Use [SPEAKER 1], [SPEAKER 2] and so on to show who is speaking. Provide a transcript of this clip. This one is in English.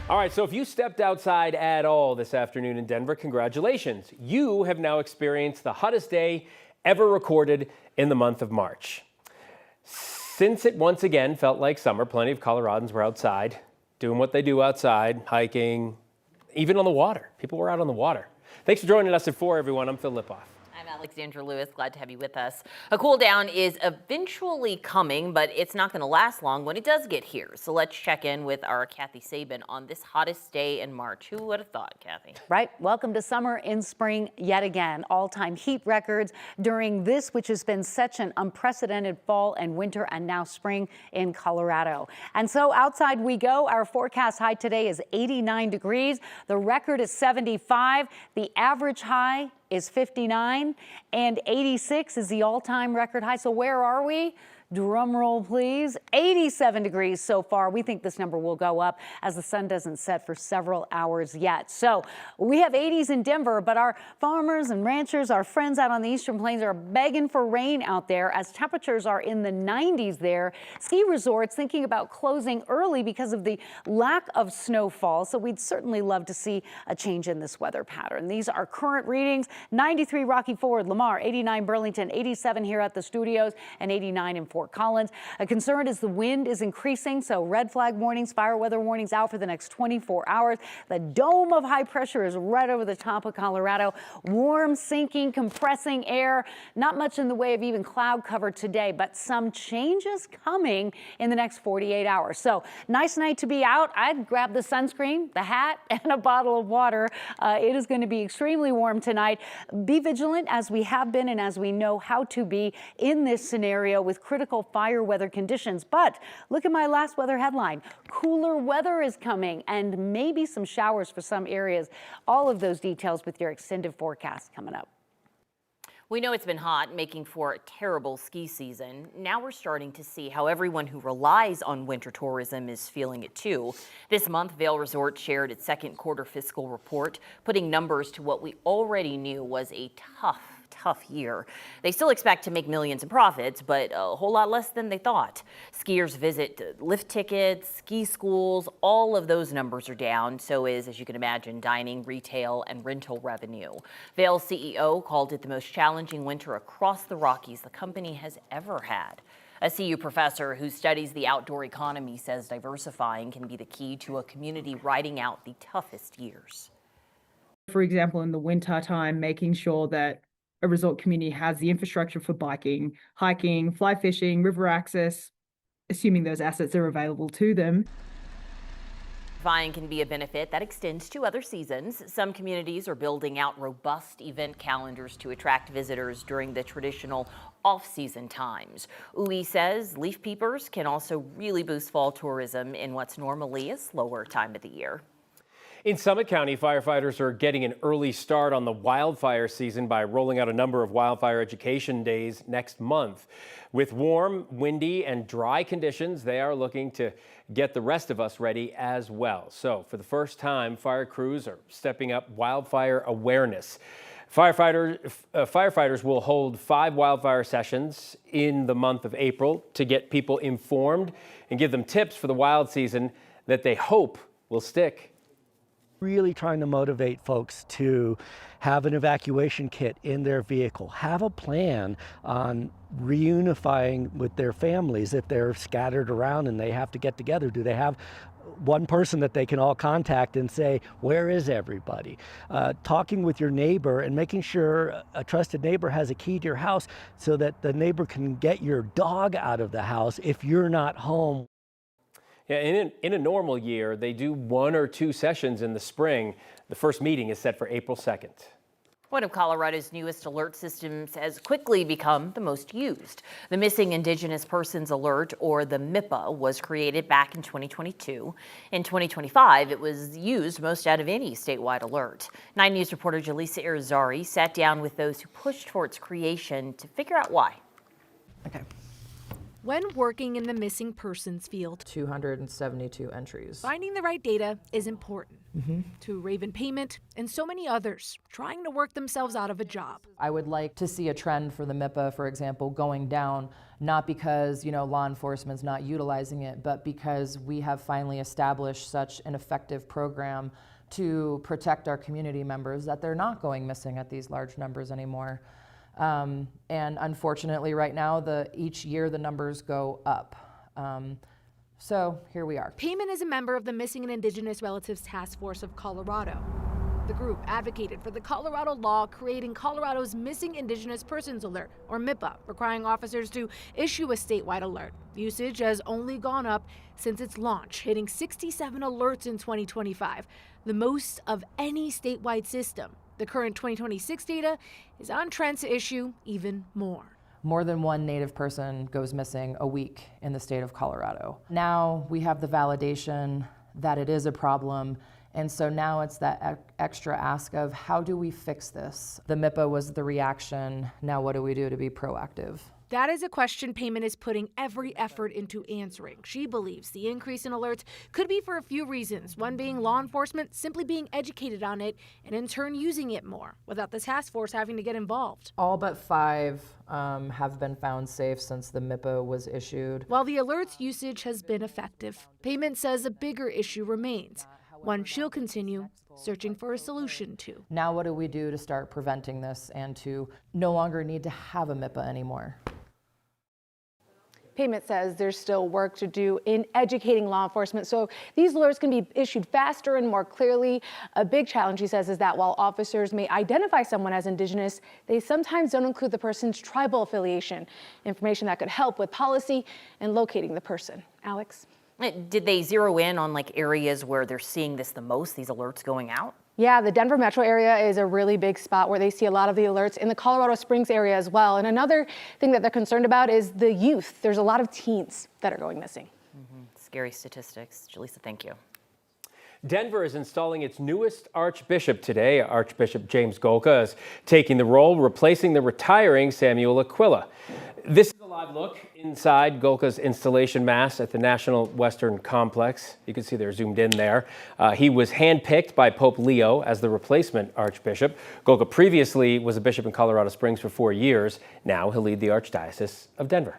[SPEAKER 1] All right, so if you stepped outside at all this afternoon in Denver, congratulations. You have now experienced the hottest day ever recorded in the month of March. Since it once again felt like summer, plenty of Coloradans were outside doing what they do outside, hiking, even on the water. People were out on the water. Thanks for joining us at 4, everyone. I'm Phil Lipoff.
[SPEAKER 2] I'm Alexandra Lewis. Glad to have you with us. A cool down is eventually coming, but it's not going to last long when it does get here. So let's check in with our Kathy Sabin on this hottest day in March. Who would have thought, Kathy?
[SPEAKER 3] Right. Welcome to summer in spring yet again. All-time heat records during this, which has been such an unprecedented fall and winter and now spring in Colorado. And so outside we go. Our forecast high today is 89 degrees. The record is 75. The average high is 59, and 86 is the all-time record high. So where are we? Drum roll, please. 87 degrees so far. We think this number will go up as the sun doesn't set for several hours yet. So we have 80s in Denver, but our farmers and ranchers, our friends out on the Eastern Plains are begging for rain out there as temperatures are in the 90s there. Ski resorts thinking about closing early because of the lack of snowfall. So we'd certainly love to see a change in this weather pattern. These are current readings: 93 Rocky Ford, Lamar, 89 Burlington, 87 here at the studios, and 89 in Fort Collins. A concern is the wind is increasing, so red flag warnings, fire weather warnings out for the next 24 hours. The dome of high pressure is right over the top of Colorado. Warm, sinking, compressing air. Not much in the way of even cloud cover today, but some changes coming in the next 48 hours. So nice night to be out. I'd grab the sunscreen, the hat, and a bottle of water. It is going to be extremely warm tonight. Be vigilant as we have been and as we know how to be in this scenario with critical fire weather conditions. But look at my last weather headline. Cooler weather is coming and maybe some showers for some areas. All of those details with your extended forecast coming up.
[SPEAKER 2] We know it's been hot, making for a terrible ski season. Now we're starting to see how everyone who relies on winter tourism is feeling it too. This month, Vail Resort shared its second quarter fiscal report, putting numbers to what we already knew was a tough year. They still expect to make millions in profits, but a whole lot less than they thought. Skiers visit lift tickets, ski schools, all of those numbers are down. So is, as you can imagine, dining, retail, and rental revenue. Vail's CEO called it the most challenging winter across the Rockies the company has ever had. A CU professor who studies the outdoor economy says diversifying can be the key to a community riding out the toughest years.
[SPEAKER 4] For example, in the winter time, making sure that a resort community has the infrastructure for biking, hiking, fly fishing, river access, assuming those assets are available to them.
[SPEAKER 2] Diversifying can be a benefit that extends to other seasons. Some communities are building out robust event calendars to attract visitors during the traditional off-season times. UI says leaf peepers can also really boost fall tourism in what's normally a slower time of the year.
[SPEAKER 1] In Summit County, firefighters are getting an early start on the wildfire season by rolling out a number of wildfire education days next month. With warm, windy, and dry conditions, they are looking to get the rest of us ready as well. So for the first time, fire crews are stepping up wildfire awareness. Firefighters will hold 5 wildfire sessions in the month of April to get people informed and give them tips for the wild season that they hope will stick.
[SPEAKER 5] Really trying to motivate folks to have an evacuation kit in their vehicle, have a plan on reunifying with their families if they're scattered around and they have to get together. Do they have one person that they can all contact and say, where is everybody? Talking with your neighbor and making sure a trusted neighbor has a key to your house so that the neighbor can get your dog out of the house if you're not home.
[SPEAKER 1] Yeah, in a normal year, they do 1 or 2 sessions in the spring. The first meeting is set for April 2nd.
[SPEAKER 2] One of Colorado's newest alert systems has quickly become the most used. The Missing Indigenous Persons Alert, or the MIPA, was created back in 2022. In 2025, it was used most out of any statewide alert. 9 News reporter Jaleesa Irizarry sat down with those who pushed for its creation to figure out why.
[SPEAKER 6] Okay.
[SPEAKER 7] When working in the missing persons field,
[SPEAKER 6] 272 entries.
[SPEAKER 7] finding the right data is important. to Raven Payment, and so many others trying to work themselves out of a job.
[SPEAKER 6] I would like to see a trend for the MIPA, for example, going down, not because, law enforcement's not utilizing it, but because we have finally established such an effective program to protect our community members that they're not going missing at these large numbers anymore. And unfortunately, right now, each year the numbers go up. So here we are.
[SPEAKER 7] Payment is a member of the Missing and Indigenous Relatives Task Force of Colorado. The group advocated for the Colorado law creating Colorado's Missing Indigenous Persons Alert, or MIPA, requiring officers to issue a statewide alert. Usage has only gone up since its launch, hitting 67 alerts in 2025, the most of any statewide system. The current 2026 data is on trend to issue even more.
[SPEAKER 6] More than one Native person goes missing a week in the state of Colorado. Now we have the validation that it is a problem, and so now it's that extra ask of how do we fix this? The MIPA was the reaction. Now what do we do to be proactive?
[SPEAKER 7] That is a question Payment is putting every effort into answering. She believes the increase in alerts could be for a few reasons, one being law enforcement simply being educated on it and in turn using it more, without the task force having to get involved.
[SPEAKER 6] All but 5 have been found safe since the MIPA was issued.
[SPEAKER 7] While the alerts usage has been effective, Payment says a bigger issue remains, one she'll continue searching for a solution to.
[SPEAKER 6] Now what do we do to start preventing this and to no longer need to have a MIPA anymore?
[SPEAKER 8] Payment says there's still work to do in educating law enforcement so these alerts can be issued faster and more clearly. A big challenge, he says, is that while officers may identify someone as Indigenous, they sometimes don't include the person's tribal affiliation, information that could help with policy and locating the person. Alex?
[SPEAKER 2] Did they zero in on areas where they're seeing this the most, these alerts going out?
[SPEAKER 8] Yeah, the Denver metro area is a really big spot where they see a lot of the alerts, in the Colorado Springs area as well. And another thing that they're concerned about is the youth. There's a lot of teens that are going missing.
[SPEAKER 2] Scary statistics. Jaleesa, thank you.
[SPEAKER 1] Denver is installing its newest archbishop today. Archbishop James Golka is taking the role, replacing the retiring Samuel Aquila. This is a live look inside Golka's installation mass at the National Western Complex. You can see they're zoomed in there. He was handpicked by Pope Leo as the replacement archbishop. Golka previously was a bishop in Colorado Springs for 4 years. Now he'll lead the Archdiocese of Denver.